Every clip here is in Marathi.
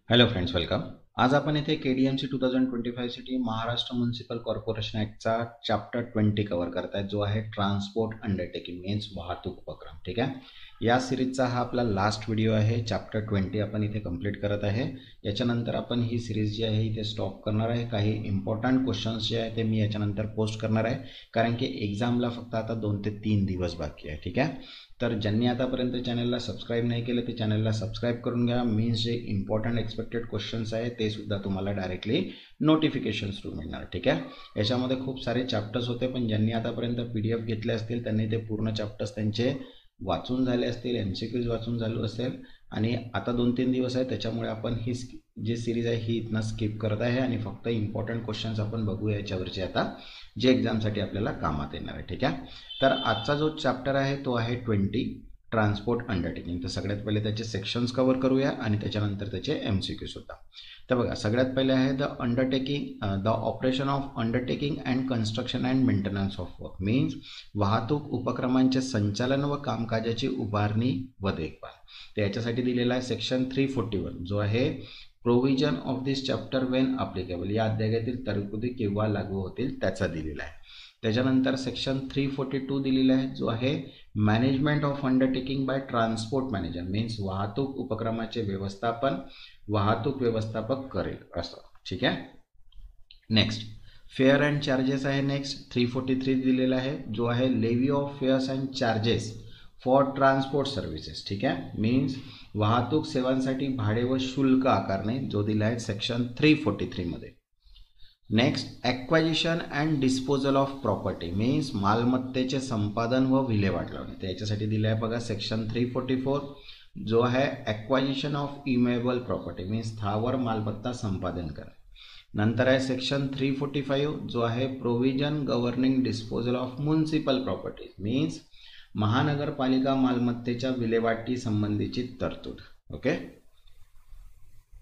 Hello friends, welcome. आज आपण इथे KDMC 2025 साठी महाराष्ट्र म्युनिसिपल कॉर्पोरेशन ॲक्टचा चॅप्टर 20 कव्हर करतायत, जो आहे ट्रान्सपोर्ट अंडरटेकिंग मीन्स वाहतूक उपक्रम. ठीक आहे. या सिरीजचा हा आपला लास्ट व्हिडिओ आहे. चॅप्टर 20 आपण इथे कंप्लीट करत आहे. याच्यानंतर आपण ही सिरीज जी आहे इथे स्टॉप करणार आहे. काही इम्पॉर्टंट क्वेश्चन्स जे आहे ते मी याच्यानंतर पोस्ट करणार आहे, कारण की एक्झामला फक्त आता 2 ते 3 दिवस बाकी आहे. ठीक आहे. तर ज्यांनी आतापर्यंत चॅनलला सबस्क्राईब नाही केलं ते चॅनलला सबस्क्राईब करून घ्या. मीन्स जे इम्पॉर्टंट एक्सपेक्टेड क्वेश्चन्स आहे ते सुद्धा तुम्हाला डायरेक्टली नोटिफिकेशन्स थ्रू मिळणार. ठीक आहे. याच्यामध्ये खूप सारे चॅप्टर्स होते, पण ज्यांनी आतापर्यंत PDF घेतले असतील त्यांनी ते पूर्ण चॅप्टर्स त्यांचे वाचून झाले असतील, MCQs वाचून झालो असेल. आणि आता 2-3 दिवस आहे, त्याच्यामुळे आपण ही जी सिरीज आहे ही इथनं स्किप करत आहे आणि फक्त इम्पॉर्टंट क्वेश्चन्स आपण बघूया याच्यावरचे आता, जे एक्झामसाठी आपल्याला कामात येणार आहे. ठीक आहे. तर आजचा जो चॅप्टर आहे तो आहे 20 ट्रान्सपोर्ट अंडरटेकिंग. तर सगळ्यात पहिले त्याचे सेक्शन्स कव्हर करूया आणि त्याच्यानंतर त्याचे MCQ सुद्धा. तर बघा, सगळ्यात पहिले आहे the operation of undertaking and construction and maintenance of work means वाहतूक उपक्रमांचे संचालन व कामकाजाची उभारणी व देखभाल. तर याच्यासाठी दिलेला आहे सेक्शन 341, जो आहे provision of this chapter Wien applicable. या अध्यायातील तरतुदी केव्हा लागू होतील त्याचा दिलेला आहे. त्याच्यानंतर सेक्शन 342 दिलेला आहे, जो आहे management of undertaking bye transport manager means वाहतूक उपक्रमाचे व्यवस्थापन वाहतूक व्यवस्थापक करेल असं. ठीक आहे. नेक्स्ट फेअर अँड चार्जेस आहे. नेक्स्ट 343 दिलेला आहे, जो आहे levy of fares and charges for transport services. ठीक आहे. मीन्स वाहतूक सेवांसाठी भाडे व शुल्क आकारणे, जो दिला आहे सेक्शन 343 मध्ये. Next acquisition and disposal of property means मालमत्तेचे संपादन व विल्हेवाट लावणे. त्याच्यासाठी दिलं आहे बघा सेक्शन 344, जो आहे ॲक्वाजिशन ऑफ इमेबल प्रॉपर्टी मीन्स स्थावर मालमत्ता संपादन करणे. नंतर आहे सेक्शन 345, जो आहे provision governing disposal of municipal property means महानगरपालिका मालमत्तेच्या विल्हेवाटी संबंधीची तरतूद. ओके.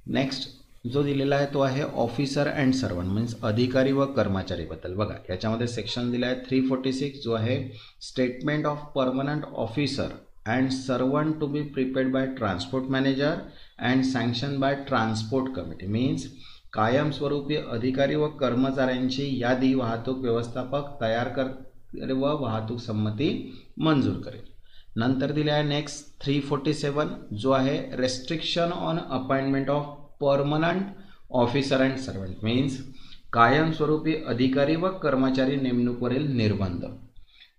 नेक्स्ट जो दिलेला आहे तो आहे ऑफिसर अँड सर्वंट मीन्स अधिकारी व कर्मचारीबद्दल. बघा, याच्यामध्ये सेक्शन दिला आहे 346, जो आहे statement of permanent officer and servant to be prepaid by transport manager and sanction by transport committee means कायमस्वरूपी अधिकारी व कर्मचाऱ्यांची यादी वाहतूक व्यवस्थापक तयार कर व वाहतूक संमती मंजूर करेल. नंतर दिले आहे नेक्स्ट 347, जो आहे restriction on appointment of permanent officer and servant means कायमस्वरूपी अधिकारी व कर्मचारी नेमणुकीवरील निर्बंध.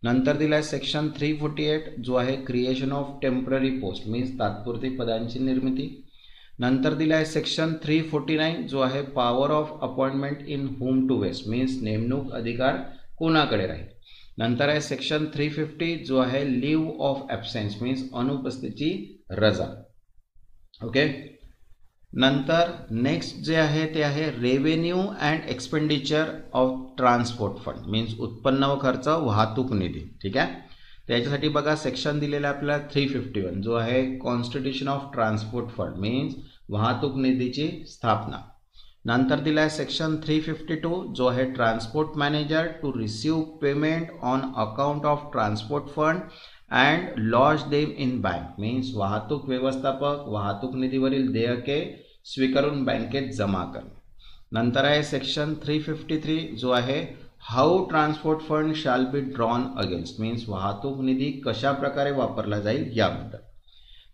नंतर दिला आहे सेक्शन 348, जो आहे creation of temporary post means तात्पुरती पदांची निर्मिती. नंतर दिला आहे सेक्शन 349, जो आहे power of appointment in whom to vest means नेमणूक अधिकार कोणाकडे राहील. नंतर आहे सेक्शन 350, जो आहे लिव्ह ऑफ ॲब्सेन्स मीन्स अनुपस्थितीची रजा. ओके. नंतर नेक्स्ट जे आहे ते आहे revenue and expenditure of transport fund means उत्पन्न व खर्च वाहतूक निधी. ठीक आहे. त्याच्यासाठी बघा सेक्शन दिलेला आपल्याला 351, जो आहे constitution of transport fund means वाहतूक निधीची स्थापना. नंतर दिला आहे सेक्शन 352, जो आहे transport manager to receive payment on account of transport fund and lodge them in bank means वाहतूक व्यवस्थापक वाहतूक निधीवरील देयके स्वीकारून बँकेत जमा करणे. नंतर आहे सेक्शन 353, जो आहे how transport fund shall be drawn against means वाहतूक निधी कशा प्रकारे वापरला जाईल याबद्दल.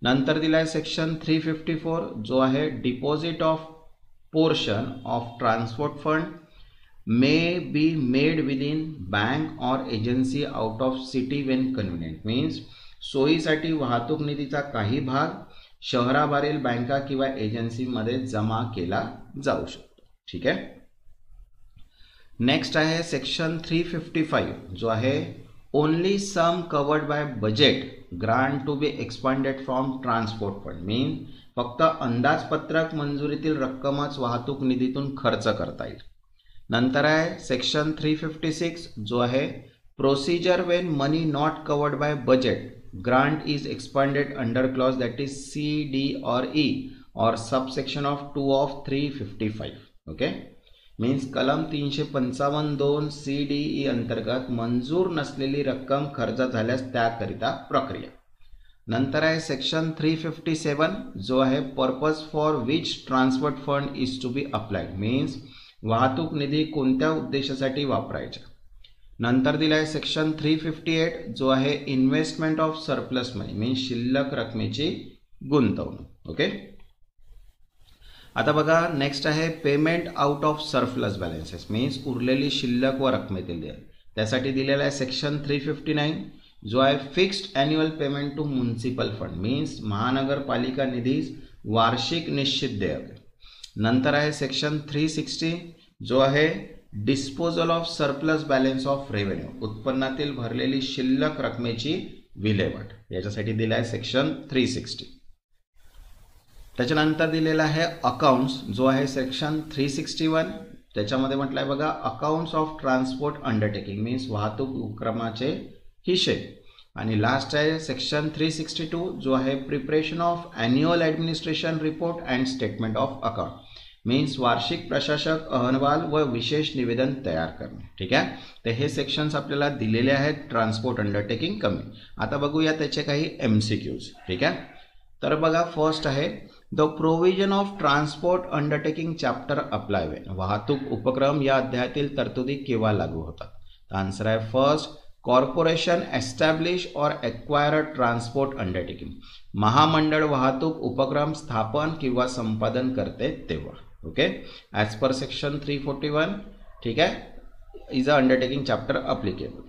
नंतर दिला आहे सेक्शन 354, जो आहे deposit of portion of transport fund may be made within bank or agency out of city Wien convenient means सोयीसाठी वाहतूक निधीचा काही भाग शहराबाहेरील बँका किंवा एजन्सीमध्ये जमा केला जाऊ शकतो. ठीक आहे. नेक्स्ट आहे सेक्शन 355, जो आहे only sum covered by budget grant to be expanded from transport fund mean फक्त अंदाजपत्रक मंजुरीतील रक्कमच वाहतूक निधीतून खर्च करता येईल. नंतर आहे सेक्शन 356, जो आहे procedure Wien money not covered by budget grant is expanded under clause that is C, D or E or subsection of 2 of 355. Okay. Means कलम 355(2) C, D, E अंतर्गत मंजूर नसलेली रक्कम खर्च झाल्यास त्याकरिता प्रक्रिया. नंतर आहे सेक्शन 357 जो आहे purpose for which transport fund is to be applied, means वाहतूक निधी कोणत्या उद्देशासाठी वापरायचा. नंतर दिला आहे सेक्शन 358 जो आहे investment of surplus money, means शिल्लक रकमेची गुंतवणूक. ओके, आता बघा नेक्स्ट आहे payment out of surplus balances, means उरलेली शिल्लक व रकमेतील देय. त्यासाठी दिलेला आहे सेक्शन 359 जो आहे fixed annual payment to municipal fund, means महानगरपालिका निधीस वार्षिक निश्चित देयक. नंतर आहे सेक्शन 360 जो आहे disposal of surplus balance of revenue, उत्पन्नातील भरलेली शिल्लक रकमेची विल्हेवाट. याच्यासाठी दिला आहे सेक्शन 360. त्याच्यानंतर दिलेला आहे अकाउंट्स जो आहे सेक्शन 361. त्याच्यामध्ये म्हटलं आहे बघा accounts of transport undertaking, means वाहतूक उपक्रमाचे हिशेब. आणि लास्ट आहे सेक्शन 362 जो आहे preparation of annual administration report and statement of account, means वार्षिक प्रशासक अहवाल व विशेष निवेदन तयार करणे. ठीक आहे, तर हे सेक्शन्स आपल्याला दिलेले आहेत ट्रान्सपोर्ट अंडरटेकिंग कमी. आता बघूया त्याचे काही MCQs. ठीक आहे, तर बघा फर्स्ट आहे the provision of transport undertaking chapter apply Wien, वाहतूक उपक्रम या अध्यायातील तरतुदी केव्हा लागू होतात. तर आन्सर आहे फर्स्ट कॉर्पोरेशन एस्टॅब्लिश और एक्वायर ट्रान्सपोर्ट अंडरटेकिंग, महामंडळ वाहतूक उपक्रम स्थापन किंवा संपादन करते तेव्हा. Okay, as per section 341. ठीक आहे, is a undertaking chapter applicable.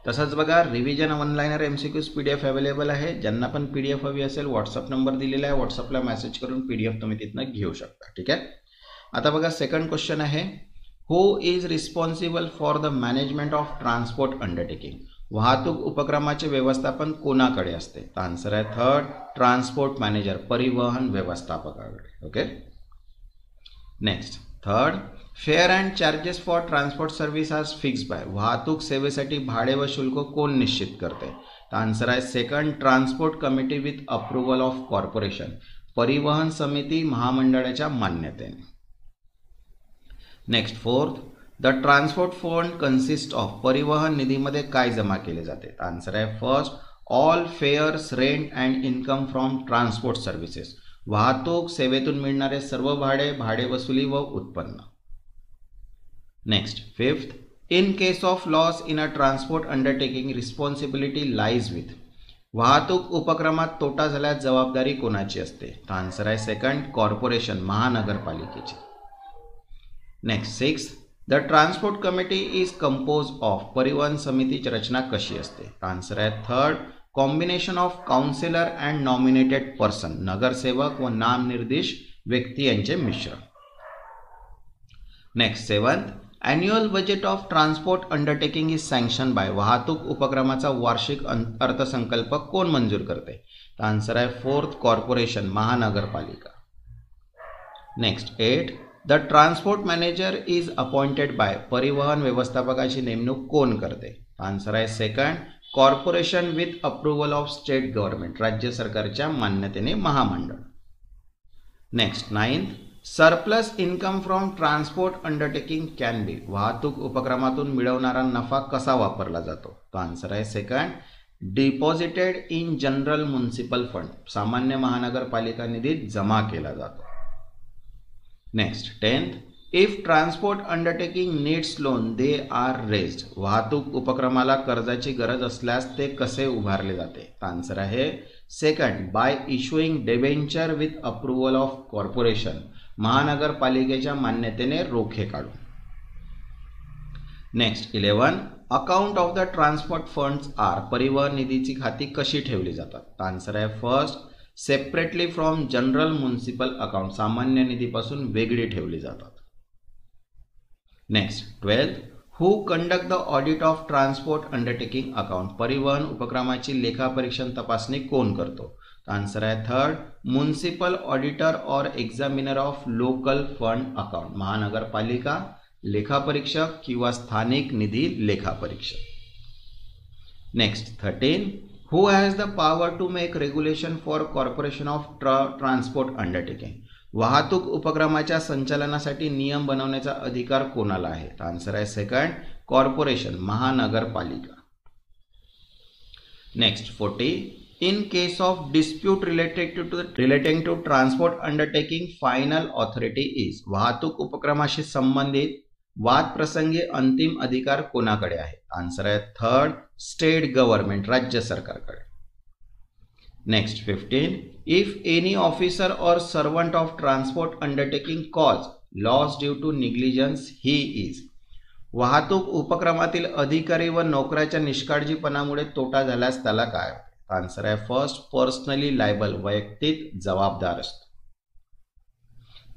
तसंच बघा रिव्हिजन ऑनलाईनर MCQs PDF अवेलेबल आहे. ज्यांना पण PDF हवी असेल व्हॉट्सअप नंबर दिलेला आहे, व्हॉट्सअपला मेसेज करून PDF तुम्ही तिथनं घेऊ शकता. ठीक आहे, आता बघा सेकंड क्वेश्चन आहे who is responsible for the management of transport undertaking, वाहतूक उपक्रमाचे व्यवस्थापन कोणाकडे असते. तर आन्सर आहे थर्ड ट्रान्सपोर्ट मॅनेजर, परिवहन व्यवस्थापकाकडे. Okay, next third fare and charges for transport service are fixed by, वाहतूक सेवेसाठी भाडे व शुल्क कोण निश्चित करते. तर आन्सर आहे second transport committee with approval of corporation, परिवहन समिती महामंडळाच्या मान्यतेने. Next fourth the transport fund consist of, परिवहन निधीमध्ये काय जमा केले जाते. आन्सर आहे first all fares rent and income from transport services, वाहतूक सेवेतून मिळणारे सर्व भाडे, भाडे वसुली व उत्पन्न. Next fifth in case of loss in a transport undertaking responsibility lies with, वाहतूक उपक्रमात तोटा झाल्यास जबाबदारी कोणाची असते. तर आन्सर आहे सेकंड कॉर्पोरेशन, महानगरपालिकेची. Next six the transport committee is compose of, परिवहन समितीची रचना कशी असते. आन्सर आहे third combination of councillor and nominated person, नगरसेवक व नामनिर्दिष्ट व्यक्ती यांचे मिश्रण. Next seventh annual budget of transport undertaking is sanction by, वाहतूक उपक्रमाचा वार्षिक अर्थसंकल्प कोण मंजूर करते. तर आन्सर आहे फोर्थ कॉर्पोरेशन, महानगरपालिका. Next at the transport manager is appointed by, परिवहन व्यवस्थापकाची नेमणूक कोण करते. आन्सर आहे second corporation with approval of state government, राज्य सरकारच्या मान्यतेने महामंडळ. Next ninth surplus income from transport undertaking can be, वाहतूक उपक्रमातून मिळवणारा नफा कसा वापरला जातो. तो आन्सर आहे second deposited in general municipal fund, सामान्य महानगरपालिका निधीत जमा केला जातो. Next tenth if transport undertaking needs loan they are raised, वाहतूक उपक्रमाला कर्जाची गरज असल्यास ते कसे उभारले जाते. आन्सर आहे second by issuing debenture with approval of corporation, महानगरपालिकेच्या मान्यतेने रोखे काढून. Next 11 account of the transport funds are, परिवहन निधीची खाती कशी ठेवली जातात. आन्सर आहे first separately from general municipal account, सामान्य निधीपासून वेगळी ठेवली जातात. Next 12 who conduct the audit of transport undertaking account, परिवहन उपक्रमाची लेखापरीक्षण तपासणी कोण करतो. आन्सर आहे third municipal auditor or examiner of local fund account, महानगरपालिका लेखापरीक्षक किंवा स्थानिक निधी लेखापरीक्षक. Next 13 who has the power to make regulation for corporation of transport undertaking, वाहतूक उपक्रमाच्या संचालनासाठी नियम बनवण्याचा अधिकार कोणाला आहे. आन्सर आहे सेकंड कॉर्पोरेशन, महानगरपालिका. Next 40, in case of dispute relating to transport undertaking, final authority is. वाहतूक उपक्रमाशी संबंधित वाद प्रसंगी अंतिम अधिकार कोणाकडे आहे? आन्सर आहे थर्ड, स्टेट गव्हर्नमेंट, राज्य सरकारकडे. Next 15, if any officer or servant of transport undertaking cause loss due to negligence, he is. वाहतूक उपक्रमातील अधिकारी व नोकराच्या निष्काळजीपणामुळे तोटा झाल्यास त्याला काय? आन्सर आहे फर्स्ट, पर्सनली लायबल, वैयक्तिक जबाबदार असतो.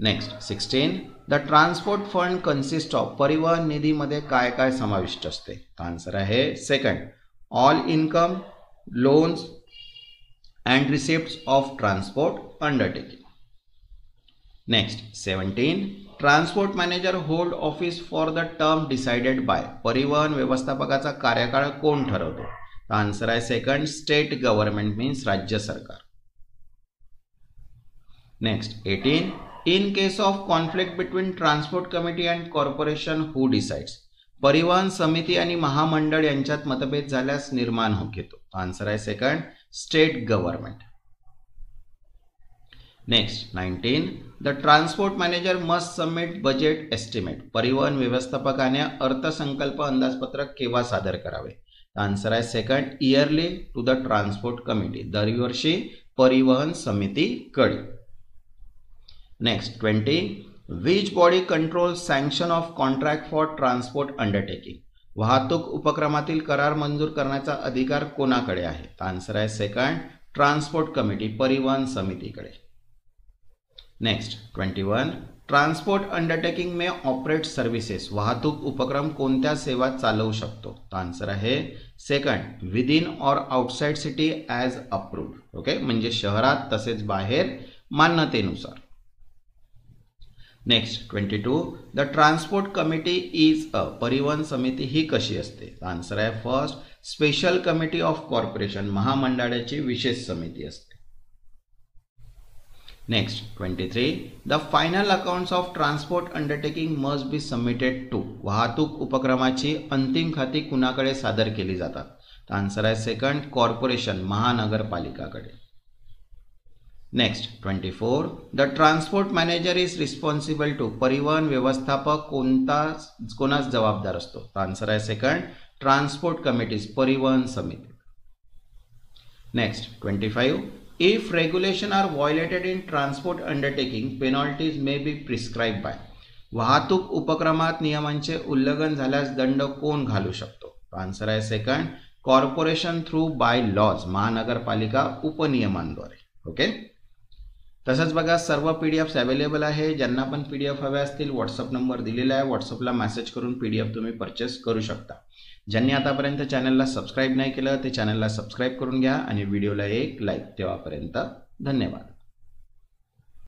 Next 16, the transport fund consist of. परिवहन निधीमध्ये काय काय समाविष्ट असते? आन्सर आहे second, all income, loans and receipts of transport undertaking. Next 17, transport manager hold office for the term decided by. परिवहन व्यवस्थापकाचा कार्यकाळ कोण ठरवतो? आन्सर आहे सेकंड, स्टेट गव्हर्नमेंट, मीन्स राज्य सरकार. Next 18, in case of conflict between transport committee and corporation, who decides. परिवहन समिती आणि महामंडळ यांच्यात मतभेद झाल्यास निर्माण होतो. आन्सर आहे second, state government. Next 19, the transport manager must submit budget estimate. परिवहन व्यवस्थापकाने अर्थसंकल्प अंदाजपत्रक केव्हा सादर करावे? आन्सर आहे second, yearly to the transport committee, दरवर्षी परिवहन समितीकडे. Next 20, which body control sanction of contract for transport undertaking. वाहतूक उपक्रमातील करार मंजूर करण्याचा अधिकार कोणाकडे आहे? आन्सर आहे सेकंड, ट्रान्सपोर्ट कमिटी, परिवहन समितीकडे. Next 21, transport undertaking may operate services. वाहतूक उपक्रम कोणत्या सेवा चालवू शकतो? आन्सर आहे second, within or outside city as approved. Okay, म्हणजे शहरात तसेच बाहेर मान्यतेनुसार. Next 22, the transport committee is a. परिवहन समिती ही कशी असते? आन्सर आहे first, special committee of corporation, महामंडळाची विशेष समिती असते. Next 23, the final accounts of transport undertaking must be submitted to. वाहतूक उपक्रमाची अंतिम खाती कुणाकडे सादर केली जातात? आन्सर आहे सेकंड, कॉर्पोरेशन, महानगरपालिकाकडे. Next 24, the transport manager is responsible to. परिवहन व्यवस्थापक कोणास जबाबदार असतो? आन्सर आहे सेकंड, ट्रान्सपोर्ट कमिटीज, परिवहन समिती. Next 25, if regulation are violated in transport undertaking, penalties may be prescribed by. वाहतूक उपक्रमात नियमांचे उल्लंघन झाल्यास दंड कोण घालू शकतो? आन्सर आहे second, corporation through bye lodge, महानगरपालिका उपनियमांद्वारे. ओके, तसंच बघा सर्व पीडीएफ्स अवेलेबल आहे. ज्यांना पण पीडीएफ हवे असतील व्हॉट्सअप नंबर दिलेला आहे, व्हॉट्सअपला मेसेज करून पीडीएफ तुम्ही परचेस करू शकता. ज्यांनी आतापर्यंत चॅनलला सबस्क्राईब नाही केलं ते चॅनलला सबस्क्राईब करून घ्या आणि व्हिडिओला एक लाईक. तेव्हापर्यंत धन्यवाद.